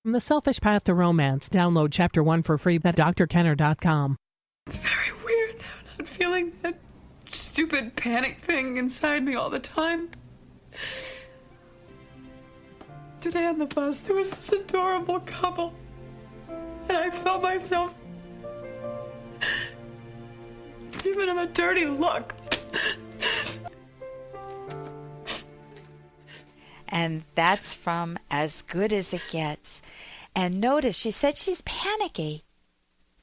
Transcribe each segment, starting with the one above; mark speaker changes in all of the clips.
Speaker 1: From The Selfish Path to Romance, download Chapter 1 for free at drkenner.com.
Speaker 2: It's very weird now, not feeling that stupid panic thing inside me all the time. Today on the bus, there was this adorable couple, and I felt myself giving them a dirty look.
Speaker 3: And that's from As Good as It Gets. And notice, she said she's panicky,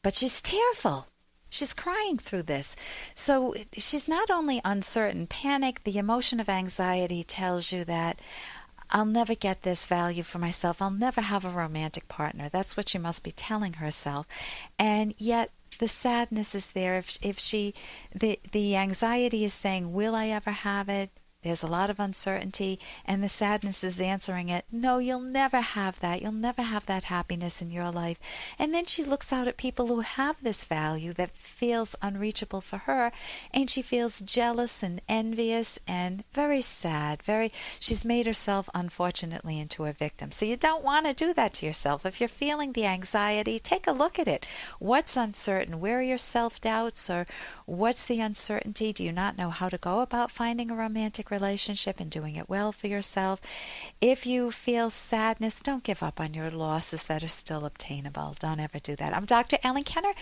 Speaker 3: but she's tearful. She's crying through this. So she's not only uncertain. Panic, the emotion of anxiety, tells you that I'll never get this value for myself. I'll never have a romantic partner. That's what she must be telling herself. And yet the sadness is there. If she, the anxiety is saying, will I ever have it? There's a lot of uncertainty, and the sadness is answering it. No, you'll never have that. You'll never have that happiness in your life. And then she looks out at people who have this value that feels unreachable for her, and she feels jealous and envious and very sad. She's made herself, unfortunately, into a victim. So you don't want to do that to yourself. If you're feeling the anxiety, take a look at it. What's uncertain? Where are your self-doubts, or what's the uncertainty? Do you not know how to go about finding a romantic relationship and doing it well for yourself? If you feel sadness, don't give up on your losses that are still obtainable. Don't ever do that. I'm Dr. Ellen Kenner.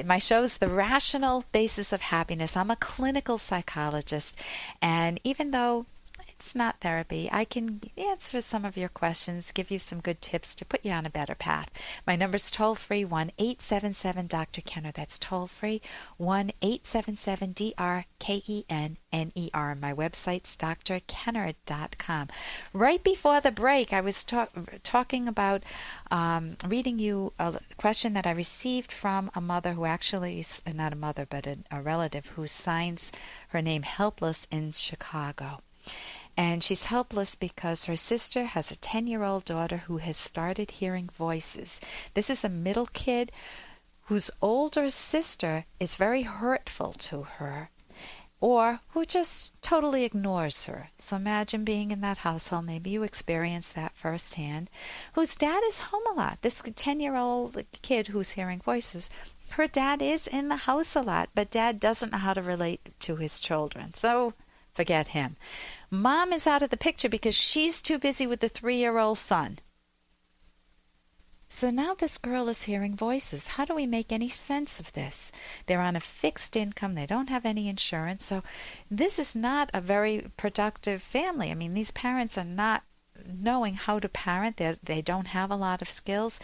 Speaker 3: My show is The Rational Basis of Happiness. I'm a clinical psychologist, and even though it's not therapy, I can answer some of your questions, give you some good tips to put you on a better path. My number's toll-free, 1-877-Dr. That's toll-free, 1-877-DRKENNER. My website's drkenner.com. Right before the break, I was talking about reading you a question that I received from a mother who actually is not a mother, but a relative who signs her name Helpless in Chicago. And she's helpless because her sister has a 10-year-old daughter who has started hearing voices. This is a middle kid whose older sister is very hurtful to her, or who just totally ignores her. So imagine being in that household, maybe you experienced that firsthand, whose dad is home a lot. This 10-year-old kid who's hearing voices, her dad is in the house a lot, but dad doesn't know how to relate to his children. So forget him. Mom is out of the picture because she's too busy with the 3-year-old son. So now this girl is hearing voices. How do we make any sense of this? They're on a fixed income. They don't have any insurance. So this is not a very productive family. I mean, these parents are not knowing how to parent. They don't have a lot of skills.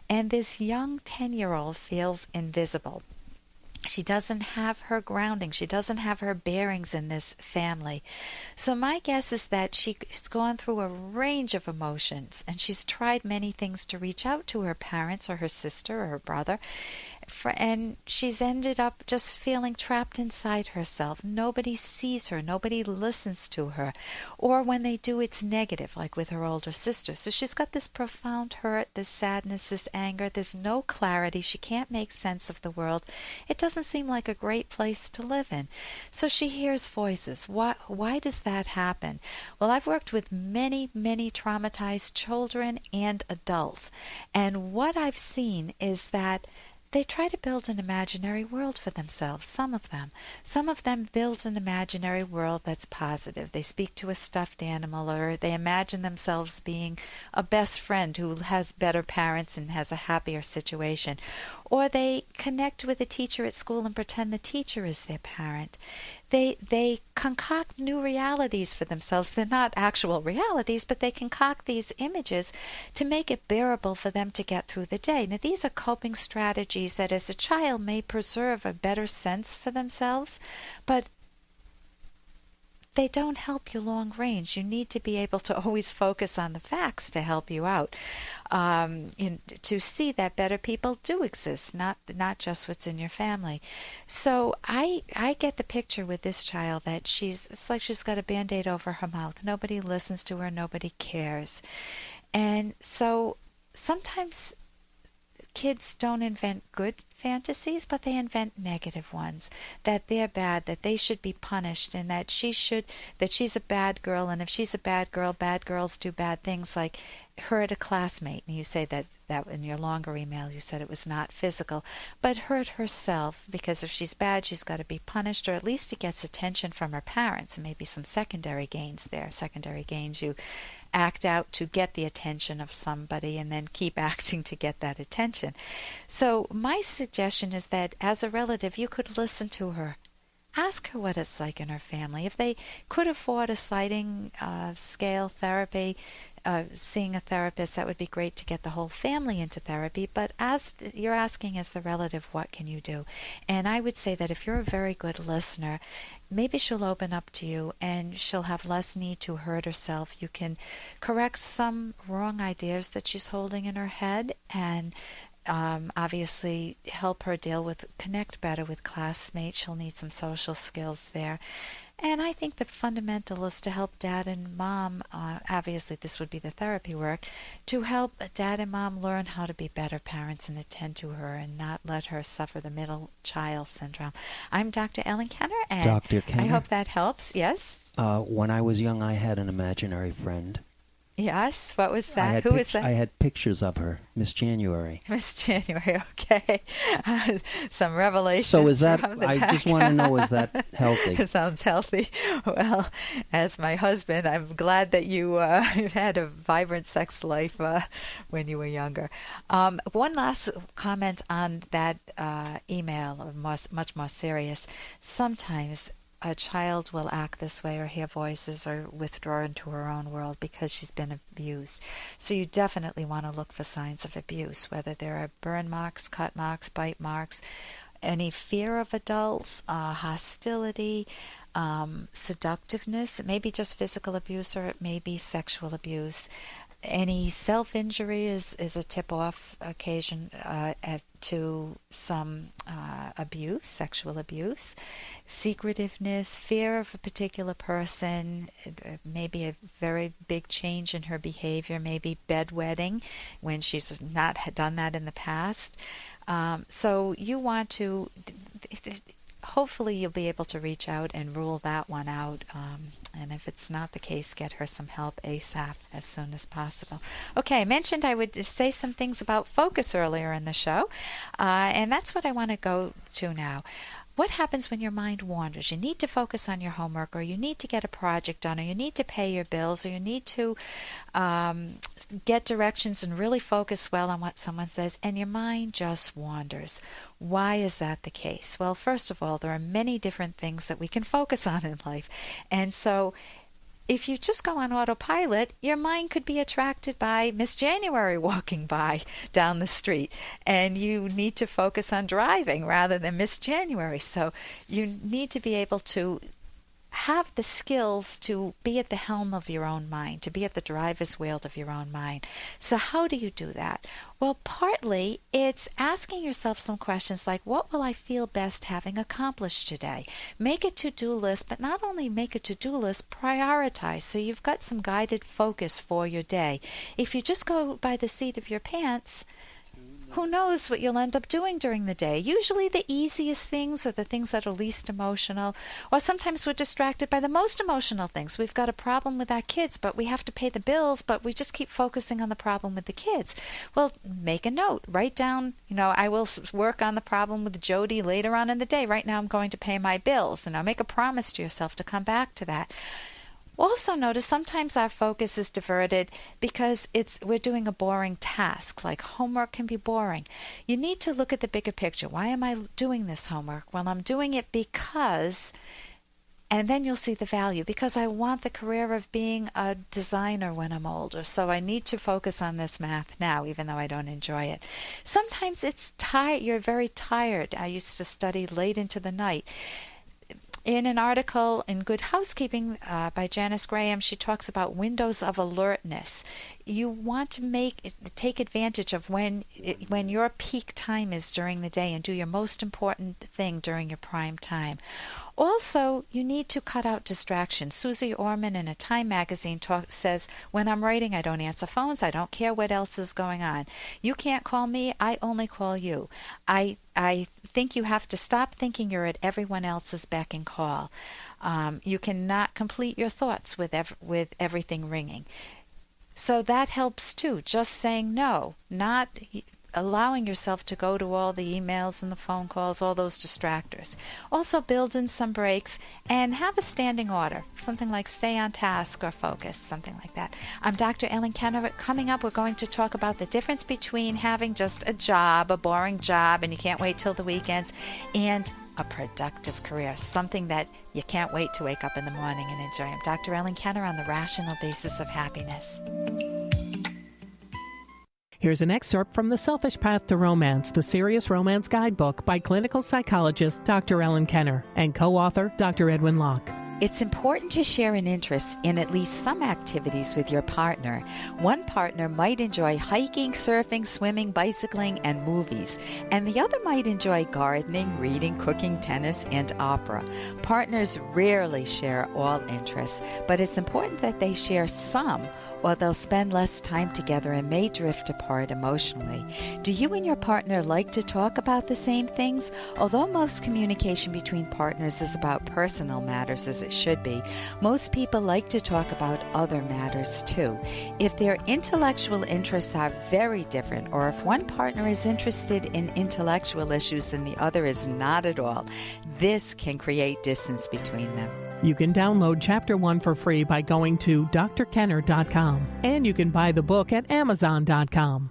Speaker 3: And this young 10-year-old feels invisible. She doesn't have her grounding. She doesn't have her bearings in this family. So my guess is that she's gone through a range of emotions, and she's tried many things to reach out to her parents or her sister or her brother, and she's ended up just feeling trapped inside herself. Nobody sees her. Nobody listens to her. Or when they do, it's negative, like with her older sister. So she's got this profound hurt, this sadness, this anger. There's no clarity. She can't make sense of the world. It doesn't seem like a great place to live in. So she hears voices. Why does that happen? Well, I've worked with many, many traumatized children and adults. And what I've seen is that they try to build an imaginary world for themselves, some of them. Some of them build an imaginary world that's positive. They speak to a stuffed animal, or they imagine themselves being a best friend who has better parents and has a happier situation. Or they connect with a teacher at school and pretend the teacher is their parent. They concoct new realities for themselves. They're not actual realities, but they concoct these images to make it bearable for them to get through the day. Now, these are coping strategies that as a child may preserve a better sense for themselves, but they don't help you long range. You need to be able to always focus on the facts to help you out, to see that better people do exist, not just what's in your family. So I get the picture with this child that it's like she's got a Band-Aid over her mouth. Nobody listens to her. Nobody cares. And so sometimes kids don't invent good fantasies, but they invent negative ones, that they're bad, that they should be punished, and that she's a bad girl, and if she's a bad girl, bad girls do bad things, like hurt a classmate, and you say that in your longer email you said it was not physical, but hurt herself, because if she's bad she's got to be punished, or at least it gets attention from her parents, and maybe some secondary gains there. Secondary gains, you act out to get the attention of somebody and then keep acting to get that attention. So my suggestion is that as a relative you could listen to her. Ask her what it's like in her family. If they could afford a sliding scale therapy, seeing a therapist, that would be great to get the whole family into therapy. But as you're asking as the relative, what can you do? And I would say that if you're a very good listener, maybe she'll open up to you and she'll have less need to hurt herself. You can correct some wrong ideas that she's holding in her head, and obviously help her connect better with classmates. She'll need some social skills there. And I think the fundamental is to help dad and mom, obviously this would be the therapy work, to help dad and mom learn how to be better parents and attend to her and not let her suffer the middle child syndrome. I'm Dr. Ellen Kenner, and
Speaker 4: Dr. Kenner?
Speaker 3: I hope that helps. Yes?
Speaker 4: When I was young, I had an imaginary friend.
Speaker 3: Yes? What was that? Who was that?
Speaker 4: I had pictures of her, Miss January.
Speaker 3: Miss January, okay. Some revelations.
Speaker 4: So is that,
Speaker 3: from the
Speaker 4: I
Speaker 3: back.
Speaker 4: just want to know, is that healthy?
Speaker 3: It sounds healthy. Well, as my husband, I'm glad that you had a vibrant sex life when you were younger. One last comment on that email, much more serious. Sometimes a child will act this way or hear voices or withdraw into her own world because she's been abused. So you definitely want to look for signs of abuse, whether there are burn marks, cut marks, bite marks, any fear of adults, hostility, seductiveness. It may be just physical abuse or it may be sexual abuse. Any self-injury is a tip-off occasion to some abuse, sexual abuse. Secretiveness, fear of a particular person, maybe a very big change in her behavior, maybe bedwetting when she's not done that in the past. So you want to... Hopefully you'll be able to reach out and rule that one out. And if it's not the case, get her some help ASAP as soon as possible. Okay, I mentioned I would say some things about focus earlier in the show. And that's what I want to go to now. What happens when your mind wanders? You need to focus on your homework, or you need to get a project done, or you need to pay your bills, or you need to get directions and really focus well on what someone says, and your mind just wanders. Why is that the case? Well, first of all, there are many different things that we can focus on in life. And so if you just go on autopilot, your mind could be attracted by Miss January walking by down the street, and you need to focus on driving rather than Miss January. So you need to be able to have the skills to be at the helm of your own mind, to be at the driver's wheel of your own mind. So how do you do that? Well, partly it's asking yourself some questions like, what will I feel best having accomplished today? Make a to-do list, but not only make a to-do list, prioritize so you've got some guided focus for your day. If you just go by the seat of your pants, who knows what you'll end up doing during the day. Usually the easiest things are the things that are least emotional, or sometimes we're distracted by the most emotional things. We've got a problem with our kids, but we have to pay the bills, but we just keep focusing on the problem with the kids. Well, make a note. Write down, I will work on the problem with Jody later on in the day. Right now I'm going to pay my bills. Make a promise to yourself to come back to that. Also notice sometimes our focus is diverted because we're doing a boring task, like homework can be boring. You need to look at the bigger picture. Why am I doing this homework? Well, I'm doing it because, and then you'll see the value, because I want the career of being a designer when I'm older. So I need to focus on this math now, even though I don't enjoy it. Sometimes it's tired. You're very tired. I used to study late into the night. In an article in Good Housekeeping by Janice Graham, she talks about windows of alertness. You want to take advantage of when your peak time is during the day and do your most important thing during your prime time. Also, you need to cut out distractions. Susie Orman in a Time magazine says, when I'm writing, I don't answer phones. I don't care what else is going on. You can't call me. I only call you. I think you have to stop thinking you're at everyone else's beck and call. You cannot complete your thoughts with everything ringing. So that helps too, just saying no, not allowing yourself to go to all the emails and the phone calls, all those distractors. Also build in some breaks and have a standing order, something like stay on task or focus, something like that. I'm Dr. Ellen Kenner. Coming up, we're going to talk about the difference between having just a job, a boring job, and you can't wait till the weekends, and a productive career, something that you can't wait to wake up in the morning and enjoy. I'm Dr. Ellen Kenner on the Rational Basis of Happiness.
Speaker 1: Here's an excerpt from The Selfish Path to Romance, the Serious Romance Guidebook by clinical psychologist Dr. Ellen Kenner and co-author Dr. Edwin Locke.
Speaker 3: It's important to share an interest in at least some activities with your partner. One partner might enjoy hiking, surfing, swimming, bicycling, and movies, and the other might enjoy gardening, reading, cooking, tennis, and opera. Partners rarely share all interests, but it's important that they share some, or they'll spend less time together and may drift apart emotionally. Do you and your partner like to talk about the same things? Although most communication between partners is about personal matters, as it should be, most people like to talk about other matters too. If their intellectual interests are very different, or if one partner is interested in intellectual issues and the other is not at all, this can create distance between them.
Speaker 1: You can download Chapter 1 for free by going to drkenner.com, and you can buy the book at amazon.com.